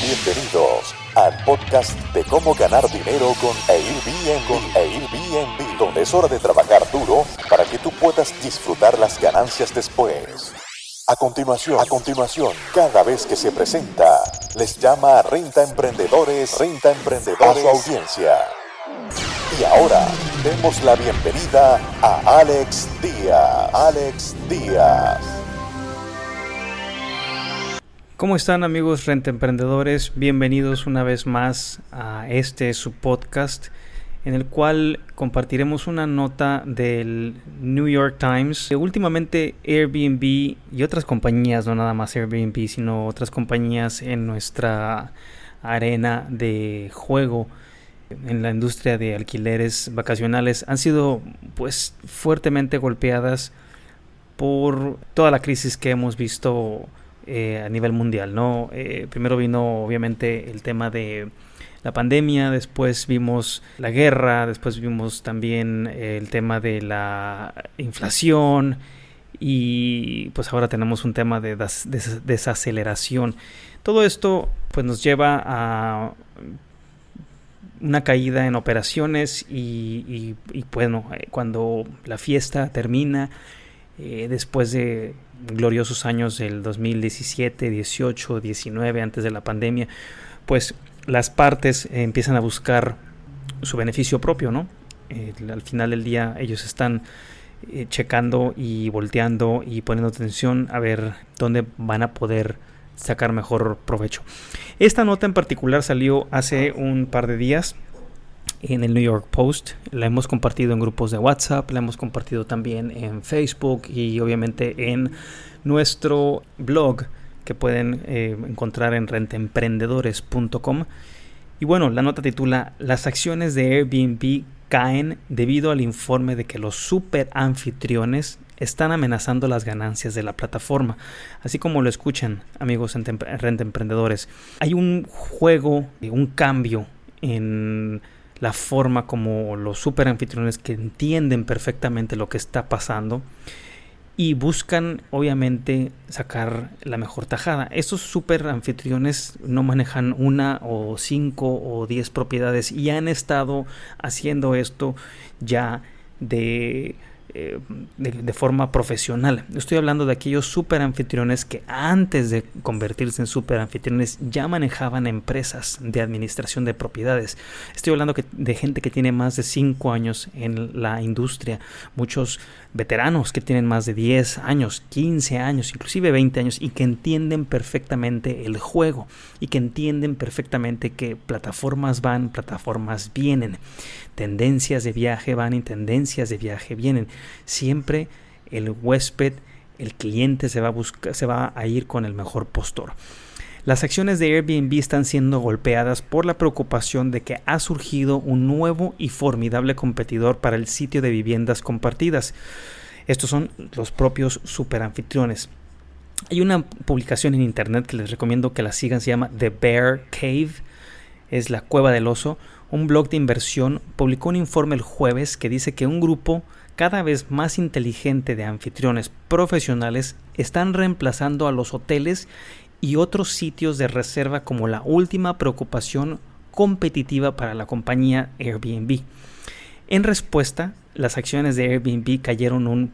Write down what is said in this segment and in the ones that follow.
Bienvenidos al podcast de cómo ganar dinero con Airbnb, donde es hora de trabajar duro para que tú puedas disfrutar las ganancias después. A continuación, cada vez que se presenta, les llama a Renta Emprendedores a su audiencia. Y ahora, demos la bienvenida a Alex Díaz. ¿Cómo están, amigos Renta Emprendedores? Bienvenidos una vez más a su podcast, en el cual compartiremos una nota del New York Times. Últimamente Airbnb y otras compañías, no nada más Airbnb, sino otras compañías en nuestra arena de juego en la industria de alquileres vacacionales han sido pues fuertemente golpeadas por toda la crisis que hemos visto a nivel mundial, ¿no? Primero vino obviamente el tema de la pandemia, después vimos la guerra, después vimos también el tema de la inflación y pues ahora tenemos un tema de desaceleración. Todo esto pues nos lleva a una caída en operaciones y bueno, cuando la fiesta termina, después de gloriosos años del 2017, 18, 19, antes de la pandemia, pues las partes empiezan a buscar su beneficio propio, ¿no? Al final del día ellos están checando y volteando y poniendo atención a ver dónde van a poder sacar mejor provecho. Esta nota en particular salió hace un par de días en el New York Post. La hemos compartido en grupos de WhatsApp, la hemos compartido también en Facebook y obviamente en nuestro blog que pueden encontrar en rentaemprendedores.com. Y bueno, la nota titula: las acciones de Airbnb caen debido al informe de que los super anfitriones están amenazando las ganancias de la plataforma. Así como lo escuchan, amigos Renta Emprendedores, hay un juego, un cambio en la forma como los super anfitriones, que entienden perfectamente lo que está pasando y buscan obviamente sacar la mejor tajada. Estos super anfitriones no manejan 1 o 5 o 10 propiedades y han estado haciendo esto ya de forma profesional. Estoy hablando de aquellos super anfitriones que antes de convertirse en super anfitriones ya manejaban empresas de administración de propiedades. Estoy hablando de gente que tiene más de 5 años en la industria, muchos veteranos que tienen más de 10 años, 15 años, inclusive 20 años, y que entienden perfectamente el juego y que entienden perfectamente que plataformas van, plataformas vienen, tendencias de viaje van y tendencias de viaje vienen. Siempre el huésped, el cliente se va a ir con el mejor postor. Las acciones de Airbnb están siendo golpeadas por la preocupación de que ha surgido un nuevo y formidable competidor para el sitio de viviendas compartidas. Estos son los propios superanfitriones. Hay una publicación en internet que les recomiendo que la sigan, se llama The Bear Cave, es la cueva del oso. Un blog de inversión publicó un informe el jueves que dice que un grupo cada vez más inteligente de anfitriones profesionales están reemplazando a los hoteles y otros sitios de reserva como la última preocupación competitiva para la compañía Airbnb. En respuesta, las acciones de Airbnb cayeron un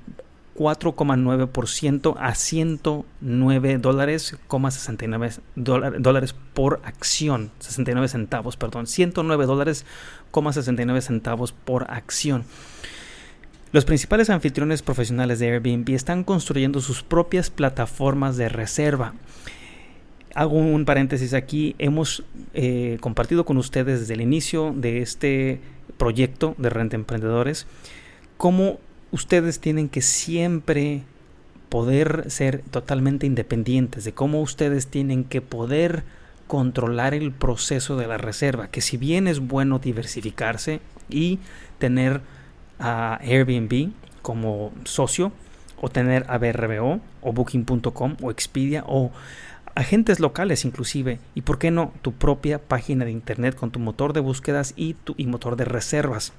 4,9% a $109.69 por acción, 69 centavos, perdón, $109.69 por acción. Los principales anfitriones profesionales de Airbnb están construyendo sus propias plataformas de reserva. Hago un paréntesis aquí. Hemos compartido con ustedes desde el inicio de este proyecto de Renta Emprendedores cómo ustedes tienen que siempre poder ser totalmente independientes, de cómo ustedes tienen que poder controlar el proceso de la reserva, que si bien es bueno diversificarse y tener a Airbnb como socio, o tener a VRBO o Booking.com o Expedia o agentes locales inclusive, y por qué no tu propia página de internet con tu motor de búsquedas y motor de reservas.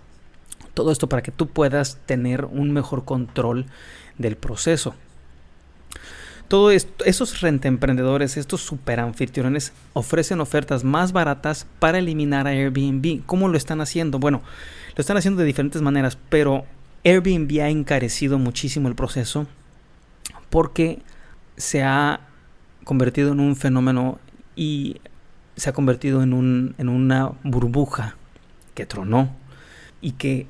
Todo esto para que tú puedas tener un mejor control del proceso. Esos rentemprendedores, estos superanfitriones, ofrecen ofertas más baratas para eliminar a Airbnb. ¿Cómo lo están haciendo? Bueno, lo están haciendo de diferentes maneras, pero Airbnb ha encarecido muchísimo el proceso porque se ha convertido en un fenómeno y se ha convertido en una burbuja que tronó y que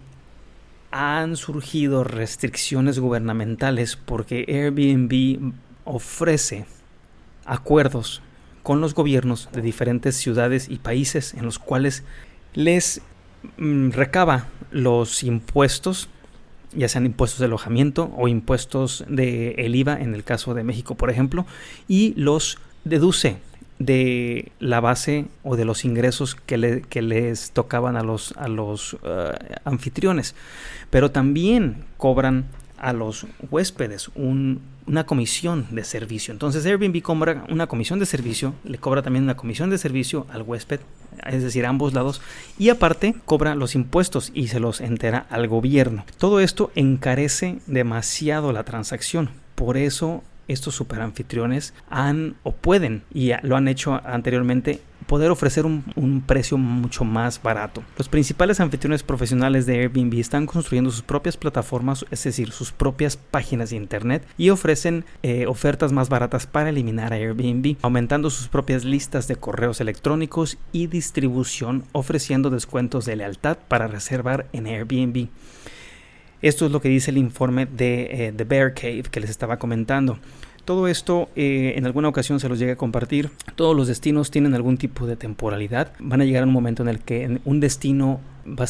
han surgido restricciones gubernamentales porque Airbnb ofrece acuerdos con los gobiernos de diferentes ciudades y países en los cuales les recaba los impuestos, ya sean impuestos de alojamiento o impuestos del IVA en el caso de México, por ejemplo, y los deduce de la base o de los ingresos que les tocaban a los anfitriones, pero también cobran a los huéspedes una comisión de servicio. Entonces Airbnb cobra una comisión de servicio, le cobra también una comisión de servicio al huésped, es decir, a ambos lados, y aparte cobra los impuestos y se los entera al gobierno. Todo esto encarece demasiado la transacción, por eso estos superanfitriones pueden, y lo han hecho anteriormente, poder ofrecer un precio mucho más barato. Los principales anfitriones profesionales de Airbnb están construyendo sus propias plataformas, es decir, sus propias páginas de internet, y ofrecen ofertas más baratas para eliminar a Airbnb, aumentando sus propias listas de correos electrónicos y distribución, ofreciendo descuentos de lealtad para reservar en Airbnb. Esto es lo que dice el informe de The Bear Cave que les estaba comentando. Todo esto en alguna ocasión se los llegué a compartir. Todos los destinos tienen algún tipo de temporalidad. Van a llegar a un momento en el que un destino va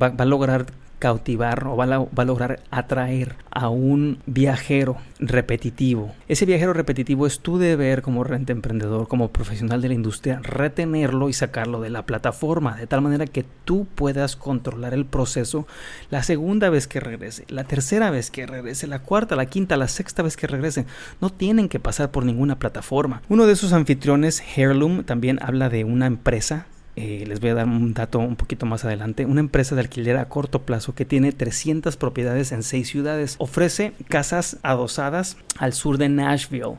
a lograr cautivar o va a lograr atraer a un viajero repetitivo. Ese viajero repetitivo es tu deber como rentemprendedor, como profesional de la industria, retenerlo y sacarlo de la plataforma, de tal manera que tú puedas controlar el proceso la segunda vez que regrese, la tercera vez que regrese, la cuarta, la quinta, la sexta vez que regresen. No tienen que pasar por ninguna plataforma. Uno de esos anfitriones, Heirloom, también habla de una empresa. Les voy a dar un dato un poquito más adelante. Una empresa de alquiler a corto plazo que tiene 300 propiedades en 6 ciudades. Ofrece casas adosadas al sur de Nashville,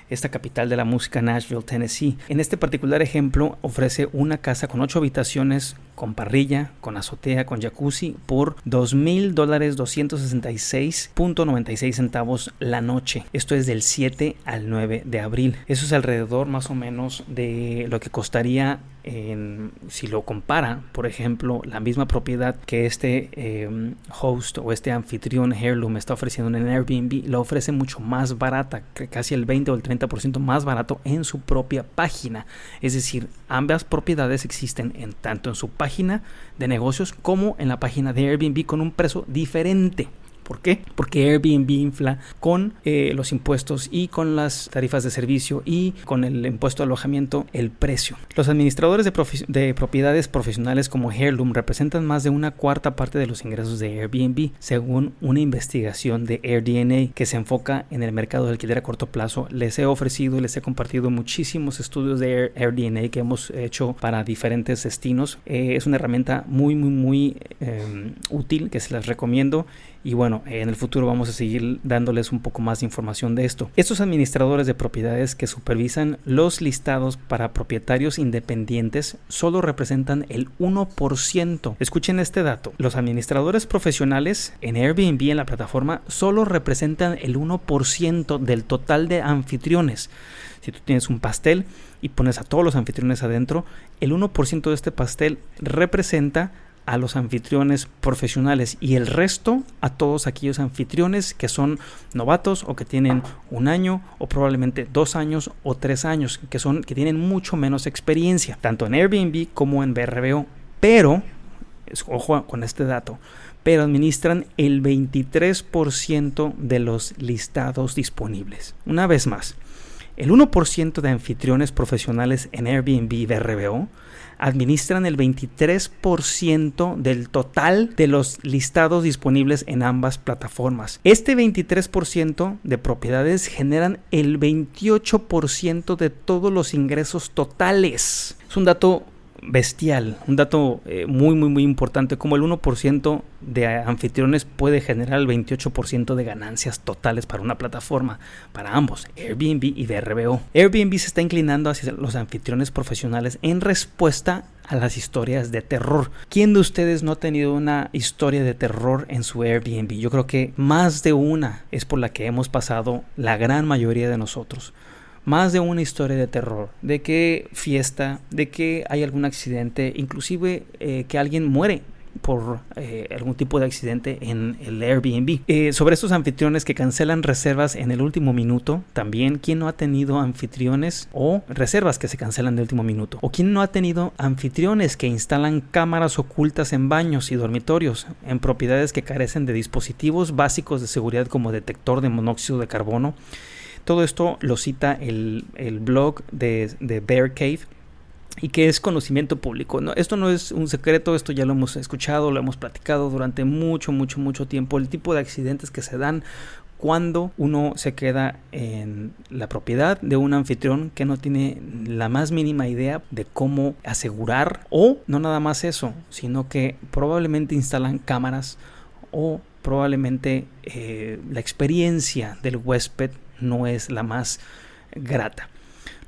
esta capital de la música, Nashville, Tennessee. En este particular ejemplo ofrece una casa con 8 habitaciones, con parrilla, con azotea, con jacuzzi, por $2,000, 266.96 centavos la noche. Esto es del 7 al 9 de abril. Eso es alrededor más o menos de lo que costaría si lo compara, por ejemplo, la misma propiedad que este host o este anfitrión Heirloom está ofreciendo en Airbnb, lo ofrece mucho más barata, casi el 20 o el 30% más barato en su propia página. Es decir, ambas propiedades existen tanto en su página de negocios como en la página de Airbnb con un precio diferente. ¿Por qué? Porque Airbnb infla con los impuestos y con las tarifas de servicio y con el impuesto de alojamiento el precio. Los administradores de propiedades profesionales como Heirloom representan más de una cuarta parte de los ingresos de Airbnb, según una investigación de AirDNA que se enfoca en el mercado de alquiler a corto plazo. Les he ofrecido y les he compartido muchísimos estudios de AirDNA que hemos hecho para diferentes destinos. Es una herramienta muy útil que se las recomiendo. Y bueno, en el futuro vamos a seguir dándoles un poco más de información de esto. Estos administradores de propiedades que supervisan los listados para propietarios independientes solo representan el 1%. Escuchen este dato. Los administradores profesionales en Airbnb, en la plataforma, solo representan el 1% del total de anfitriones. Si tú tienes un pastel y pones a todos los anfitriones adentro, el 1% de este pastel representa a los anfitriones profesionales y el resto a todos aquellos anfitriones que son novatos o que tienen 1 año o probablemente 2 años o 3 años, que tienen mucho menos experiencia, tanto en Airbnb como en VRBO. Pero, ojo con este dato, pero administran el 23% de los listados disponibles. Una vez más, el 1% de anfitriones profesionales en Airbnb y VRBO administran el 23% del total de los listados disponibles en ambas plataformas. Este 23% de propiedades generan el 28% de todos los ingresos totales. Es un dato bestial, un dato muy importante, como el 1% de anfitriones puede generar el 28% de ganancias totales para una plataforma, para ambos, Airbnb y VRBO. Airbnb se está inclinando hacia los anfitriones profesionales en respuesta a las historias de terror. ¿Quién de ustedes no ha tenido una historia de terror en su Airbnb? Yo creo que más de una es por la que hemos pasado la gran mayoría de nosotros. Más de una historia de terror, de que fiesta, de que hay algún accidente, inclusive que alguien muere por algún tipo de accidente en el Airbnb. Sobre estos anfitriones que cancelan reservas en el último minuto, también, ¿quién no ha tenido anfitriones o reservas que se cancelan de último minuto? ¿O quién no ha tenido anfitriones que instalan cámaras ocultas en baños y dormitorios, en propiedades que carecen de dispositivos básicos de seguridad como detector de monóxido de carbono? Todo esto lo cita el blog de Bear Cave, y que es conocimiento público. No, esto no es un secreto, esto ya lo hemos escuchado, lo hemos platicado durante mucho tiempo. El tipo de accidentes que se dan cuando uno se queda en la propiedad de un anfitrión que no tiene la más mínima idea de cómo asegurar, o no nada más eso, sino que probablemente instalan cámaras, o probablemente la experiencia del huésped no es la más grata.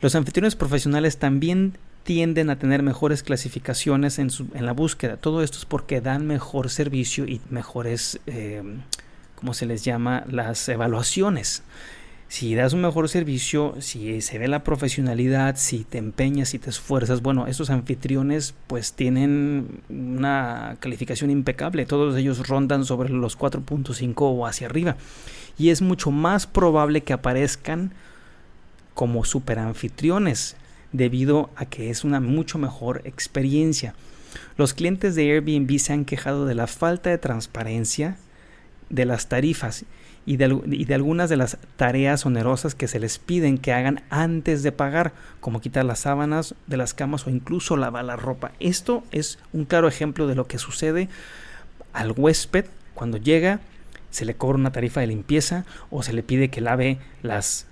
Los anfitriones profesionales también tienden a tener mejores clasificaciones en la búsqueda. Todo esto es porque dan mejor servicio y mejores, ¿cómo se les llama? Las evaluaciones. Si das un mejor servicio, si se ve la profesionalidad, si te empeñas, si te esfuerzas, bueno, estos anfitriones pues tienen una calificación impecable. Todos ellos rondan sobre los 4.5 o hacia arriba. Y es mucho más probable que aparezcan como superanfitriones, debido a que es una mucho mejor experiencia. Los clientes de Airbnb se han quejado de la falta de transparencia de las tarifas y de algunas de las tareas onerosas que se les piden que hagan antes de pagar, como quitar las sábanas de las camas o incluso lavar la ropa. Esto es un claro ejemplo de lo que sucede al huésped cuando llega. Se le cobra una tarifa de limpieza, o se le pide que lave las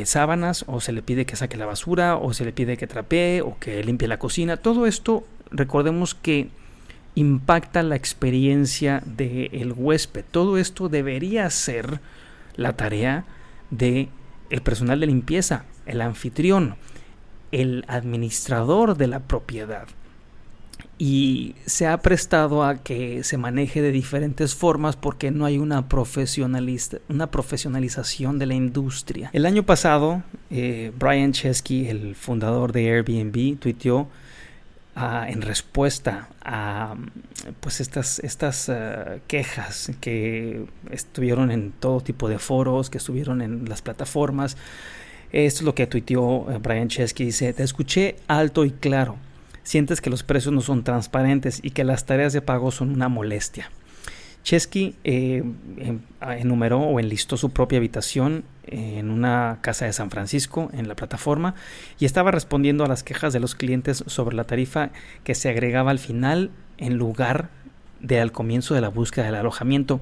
sábanas, o se le pide que saque la basura, o se le pide que trapee o que limpie la cocina. Todo esto, recordemos que impacta la experiencia del huésped. Todo esto debería ser la tarea del personal de limpieza, el anfitrión, el administrador de la propiedad. Y se ha prestado a que se maneje de diferentes formas porque no hay una profesionalización de la industria. El año pasado, Brian Chesky, el fundador de Airbnb, tuiteó en respuesta a pues estas quejas que estuvieron en todo tipo de foros, que estuvieron en las plataformas. Esto es lo que tuiteó Brian Chesky. Dice: te escuché alto y claro. Sientes que los precios no son transparentes y que las tareas de pago son una molestia. Chesky enumeró o enlistó su propia habitación en una casa de San Francisco en la plataforma y estaba respondiendo a las quejas de los clientes sobre la tarifa que se agregaba al final en lugar de al comienzo de la búsqueda del alojamiento.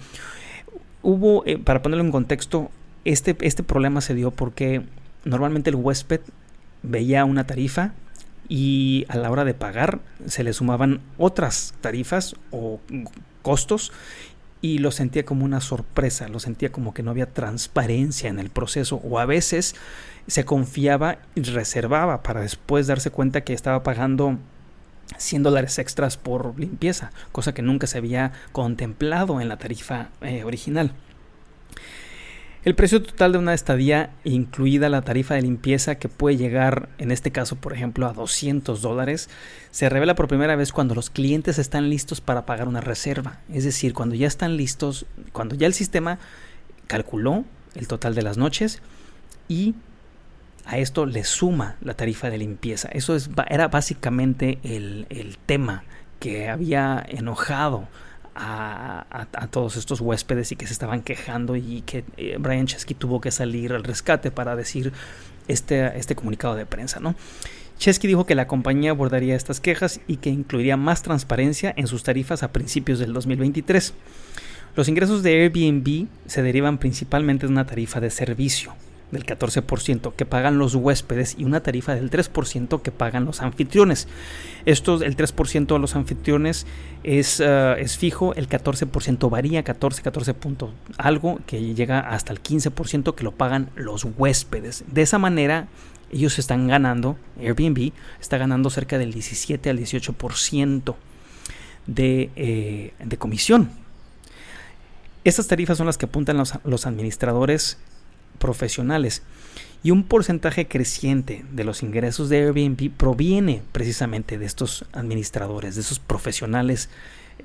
Hubo, para ponerlo en contexto, este problema se dio porque normalmente el huésped veía una tarifa y a la hora de pagar se le sumaban otras tarifas o costos y lo sentía como una sorpresa, lo sentía como que no había transparencia en el proceso, o a veces se confiaba y reservaba para después darse cuenta que estaba pagando $100 extras por limpieza, cosa que nunca se había contemplado en la tarifa original. El precio total de una estadía, incluida la tarifa de limpieza, que puede llegar, en este caso, por ejemplo, a $200, se revela por primera vez cuando los clientes están listos para pagar una reserva. Es decir, cuando ya están listos, cuando ya el sistema calculó el total de las noches y a esto le suma la tarifa de limpieza. Eso era básicamente el tema que había enojado a todos estos huéspedes y que se estaban quejando, y que Brian Chesky tuvo que salir al rescate para decir este comunicado de prensa, ¿no? Chesky dijo que la compañía abordaría estas quejas y que incluiría más transparencia en sus tarifas a principios del 2023. Los ingresos de Airbnb se derivan principalmente de una tarifa de servicio, del 14% que pagan los huéspedes y una tarifa del 3% que pagan los anfitriones. El 3% de los anfitriones es fijo, el 14% varía, 14 punto algo, que llega hasta el 15% que lo pagan los huéspedes. De esa manera, ellos están ganando, Airbnb está ganando cerca del 17 al 18% de comisión. Estas tarifas son las que apuntan los administradores profesionales, y un porcentaje creciente de los ingresos de Airbnb proviene precisamente de estos administradores, de esos profesionales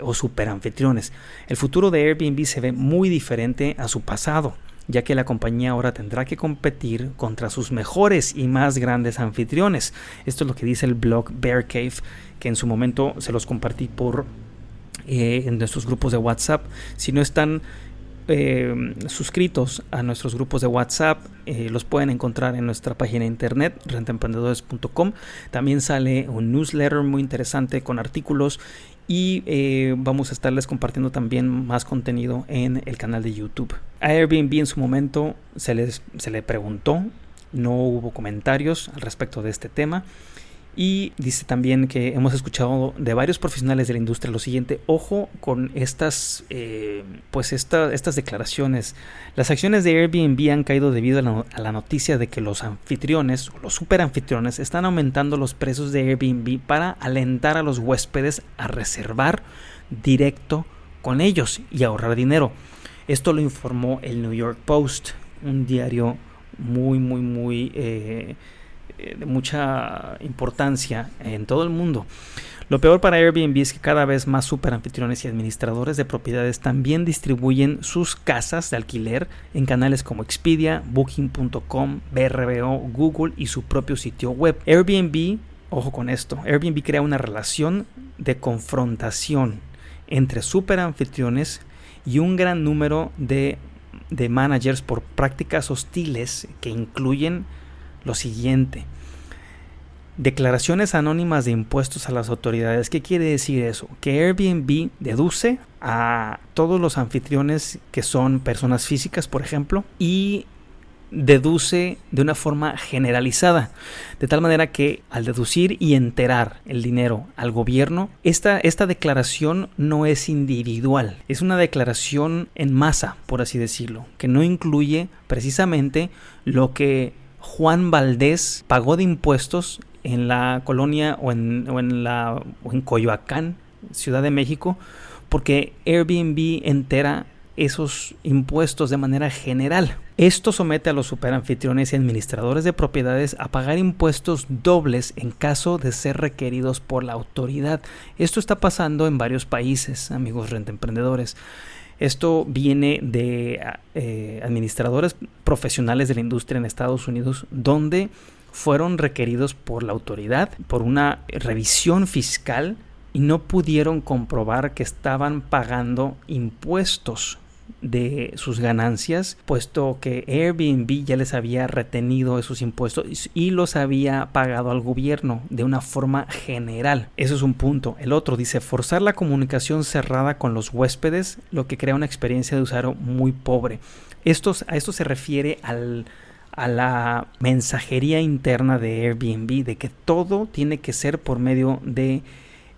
o superanfitriones. El futuro de Airbnb se ve muy diferente a su pasado, ya que la compañía ahora tendrá que competir contra sus mejores y más grandes anfitriones. Esto es lo que dice el blog Bear Cave, que en su momento se los compartí en nuestros grupos de WhatsApp. Si no están suscritos a nuestros grupos de WhatsApp, los pueden encontrar en nuestra página de internet rentaemprendedores.com. También sale un newsletter muy interesante con artículos, y vamos a estarles compartiendo también más contenido en el canal de YouTube. A Airbnb en su momento se le preguntó, no hubo comentarios al respecto de este tema. Y dice también que hemos escuchado de varios profesionales de la industria lo siguiente: ojo con estas declaraciones. Las acciones de Airbnb han caído debido a la noticia de que los anfitriones o los superanfitriones están aumentando los precios de Airbnb para alentar a los huéspedes a reservar directo con ellos y ahorrar dinero. Esto lo informó el New York Post, un diario muy de mucha importancia en todo el mundo. Lo peor para Airbnb es que cada vez más superanfitriones y administradores de propiedades también distribuyen sus casas de alquiler en canales como Expedia, Booking.com, VRBO, Google y su propio sitio web. Airbnb, ojo con esto, Airbnb crea una relación de confrontación entre superanfitriones y un gran número de managers por prácticas hostiles que incluyen lo siguiente: declaraciones anónimas de impuestos a las autoridades. ¿Qué quiere decir eso? Que Airbnb deduce a todos los anfitriones que son personas físicas, por ejemplo, y deduce de una forma generalizada, de tal manera que al deducir y enterar el dinero al gobierno, esta declaración no es individual, es una declaración en masa, por así decirlo, que no incluye precisamente lo que Juan Valdés pagó de impuestos en la colonia o en Coyoacán, Ciudad de México, porque Airbnb entera esos impuestos de manera general. Esto somete a los superanfitriones y administradores de propiedades a pagar impuestos dobles en caso de ser requeridos por la autoridad. Esto está pasando en varios países, amigos rentemprendedores. Esto viene de administradores profesionales de la industria en Estados Unidos, donde fueron requeridos por la autoridad por una revisión fiscal y no pudieron comprobar que estaban pagando impuestos de sus ganancias, puesto que Airbnb ya les había retenido esos impuestos y los había pagado al gobierno de una forma general. Eso es un punto. El otro dice: forzar la comunicación cerrada con los huéspedes, lo que crea una experiencia de usuario muy pobre. A esto se refiere a la mensajería interna de Airbnb, de que todo tiene que ser por medio de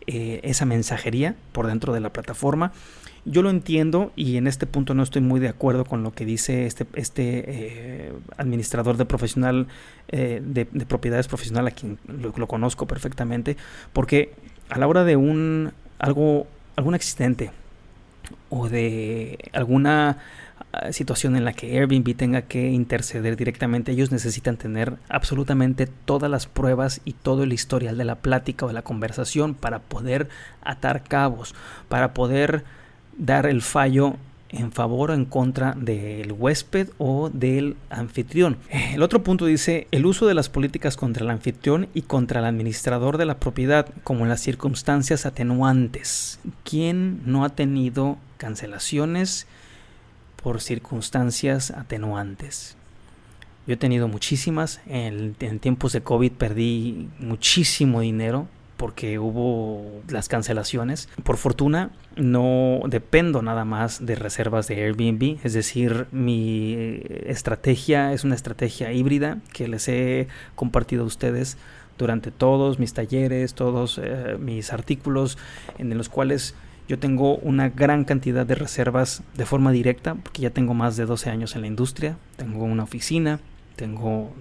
esa mensajería por dentro de la plataforma. Yo lo entiendo y en este punto no estoy muy de acuerdo con lo que dice este administrador de propiedades profesional, a quien lo conozco perfectamente, porque a la hora de algún accidente o de alguna situación en la que Airbnb tenga que interceder directamente, ellos necesitan tener absolutamente todas las pruebas y todo el historial de la plática o de la conversación para poder atar cabos, para poder dar el fallo en favor o en contra del huésped o del anfitrión. El otro punto dice: el uso de las políticas contra el anfitrión y contra el administrador de la propiedad como en las circunstancias atenuantes. ¿Quién no ha tenido cancelaciones por circunstancias atenuantes? Yo he tenido muchísimas. En tiempos de COVID perdí muchísimo dinero porque hubo las cancelaciones. Por fortuna no dependo nada más de reservas de Airbnb, es decir, mi estrategia es una estrategia híbrida que les he compartido a ustedes durante todos mis talleres, todos mis artículos, en los cuales yo tengo una gran cantidad de reservas de forma directa, porque ya tengo más de 12 años en la industria, tengo una oficina, tengo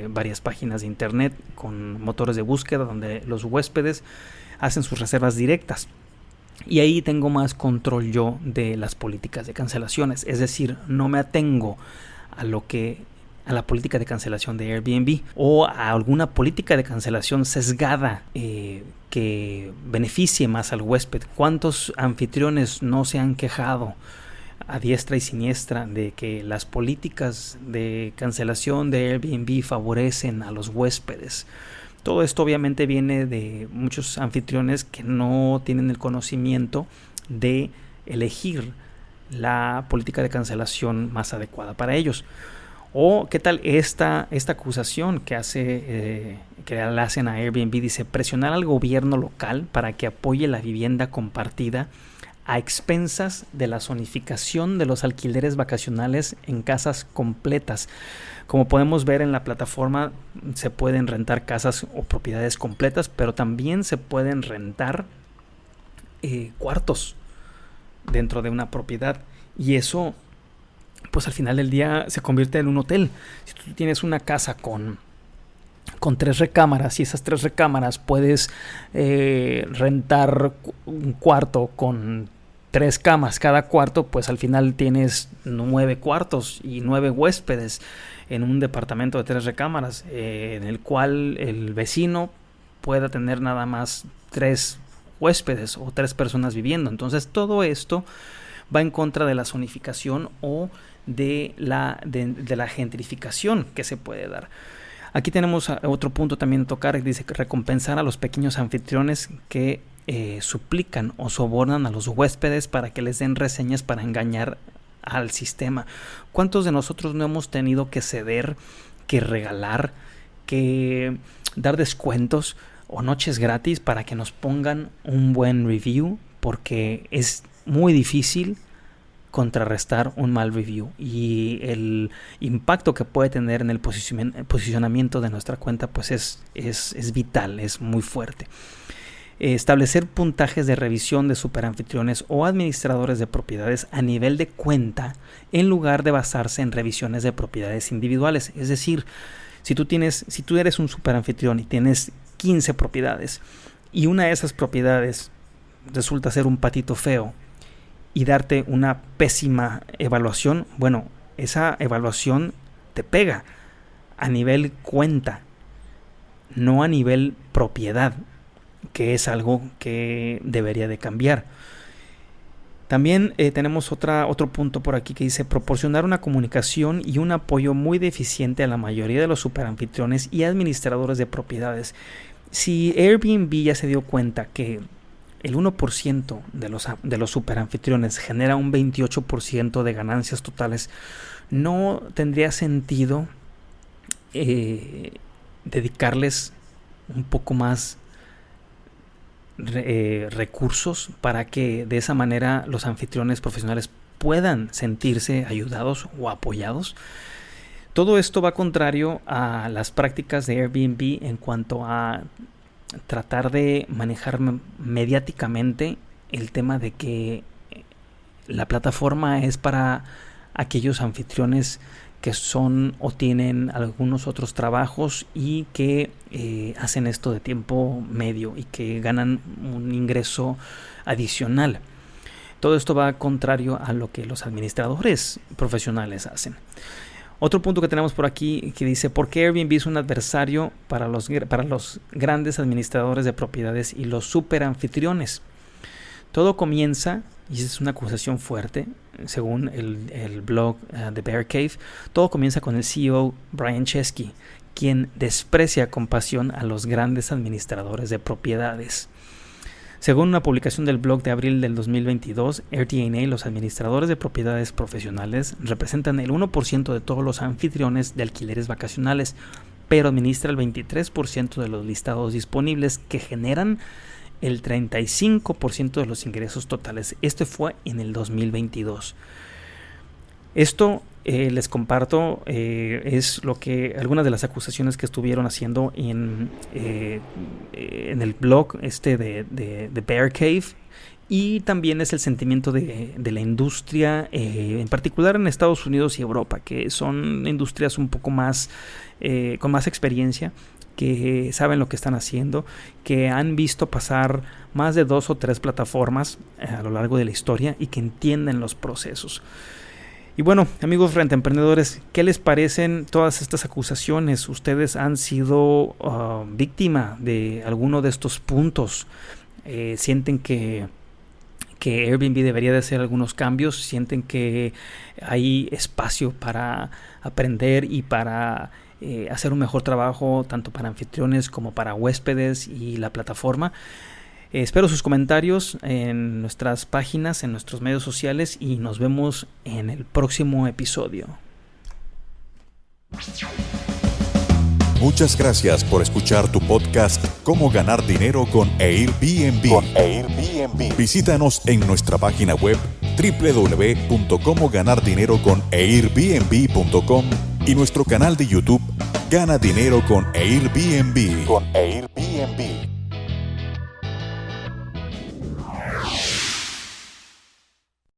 varias páginas de internet con motores de búsqueda donde los huéspedes hacen sus reservas directas. Y ahí tengo más control yo de las políticas de cancelaciones, es decir, no me atengo a la política de cancelación de Airbnb o a alguna política de cancelación sesgada que beneficie más al huésped. ¿Cuántos anfitriones no se han quejado a diestra y siniestra de que las políticas de cancelación de Airbnb favorecen a los huéspedes? Todo esto obviamente viene de muchos anfitriones que no tienen el conocimiento de elegir la política de cancelación más adecuada para ellos. O qué tal esta acusación que le hacen a Airbnb, dice: presionar al gobierno local para que apoye la vivienda compartida a expensas de la zonificación de los alquileres vacacionales en casas completas. Como podemos ver en la plataforma, se pueden rentar casas o propiedades completas, pero también se pueden rentar cuartos dentro de una propiedad, y eso pues al final del día se convierte en un hotel. Si tú tienes una casa con 3 recámaras y esas 3 recámaras puedes rentar un cuarto con 3 camas cada cuarto, pues al final tienes 9 cuartos y 9 huéspedes en un departamento de 3 recámaras, en el cual el vecino pueda tener nada más 3 huéspedes o 3 personas viviendo. Entonces todo esto va en contra de la zonificación o de la gentrificación que se puede dar. Aquí tenemos otro punto también a tocar, dice que recompensar a los pequeños anfitriones que suplican o sobornan a los huéspedes para que les den reseñas para engañar al sistema. ¿Cuántos de nosotros no hemos tenido que ceder, que regalar, que dar descuentos o noches gratis para que nos pongan un buen review? Porque es muy difícil contrarrestar un mal review y el impacto que puede tener en el posicionamiento de nuestra cuenta pues es vital, es muy fuerte. Establecer puntajes de revisión de superanfitriones o administradores de propiedades a nivel de cuenta en lugar de basarse en revisiones de propiedades individuales. Es decir, si tú eres un superanfitrión y tienes 15 propiedades y una de esas propiedades resulta ser un patito feo y darte una pésima evaluación, bueno, esa evaluación te pega a nivel cuenta, no a nivel propiedad, que es algo que debería de cambiar. También tenemos otro punto por aquí que dice proporcionar una comunicación y un apoyo muy deficiente a la mayoría de los superanfitriones y administradores de propiedades. Si Airbnb ya se dio cuenta que el 1% de los superanfitriones genera un 28% de ganancias totales, no tendría sentido dedicarles un poco más recursos para que de esa manera los anfitriones profesionales puedan sentirse ayudados o apoyados. Todo esto va contrario a las prácticas de Airbnb en cuanto a tratar de manejar mediáticamente el tema de que la plataforma es para aquellos anfitriones que son o tienen algunos otros trabajos y que hacen esto de tiempo medio y que ganan un ingreso adicional. Todo esto va contrario a lo que los administradores profesionales hacen. Otro punto que tenemos por aquí que dice ¿por qué Airbnb es un adversario para los grandes administradores de propiedades y los superanfitriones? Todo comienza, y es una acusación fuerte, según el blog de Bear Cave, todo comienza con el CEO Brian Chesky, quien desprecia con pasión a los grandes administradores de propiedades. Según una publicación del blog de abril del 2022, RTNA, los administradores de propiedades profesionales representan el 1% de todos los anfitriones de alquileres vacacionales, pero administra el 23% de los listados disponibles, que generan el 35% de los ingresos totales. Este fue en el 2022. Esto les comparto, es lo que algunas de las acusaciones que estuvieron haciendo en el blog de Bear Cave, y también es el sentimiento de la industria, en particular en Estados Unidos y Europa, que son industrias un poco más con más experiencia, que saben lo que están haciendo, que han visto pasar más de 2 o 3 plataformas a lo largo de la historia y que entienden los procesos. Y bueno, amigos rentemprendedores, ¿qué les parecen todas estas acusaciones? ¿Ustedes han sido víctima de alguno de estos puntos? ¿Sienten que Airbnb debería de hacer algunos cambios? ¿Sienten que hay espacio para aprender y para hacer un mejor trabajo tanto para anfitriones como para huéspedes y la plataforma? Espero sus comentarios en nuestras páginas, en nuestros medios sociales, y nos vemos en el próximo episodio. Muchas gracias por escuchar tu podcast Cómo ganar dinero con Airbnb. Visítanos en nuestra página web www.comoganardinero.airbnb.com y nuestro canal de YouTube Gana Dinero con Airbnb.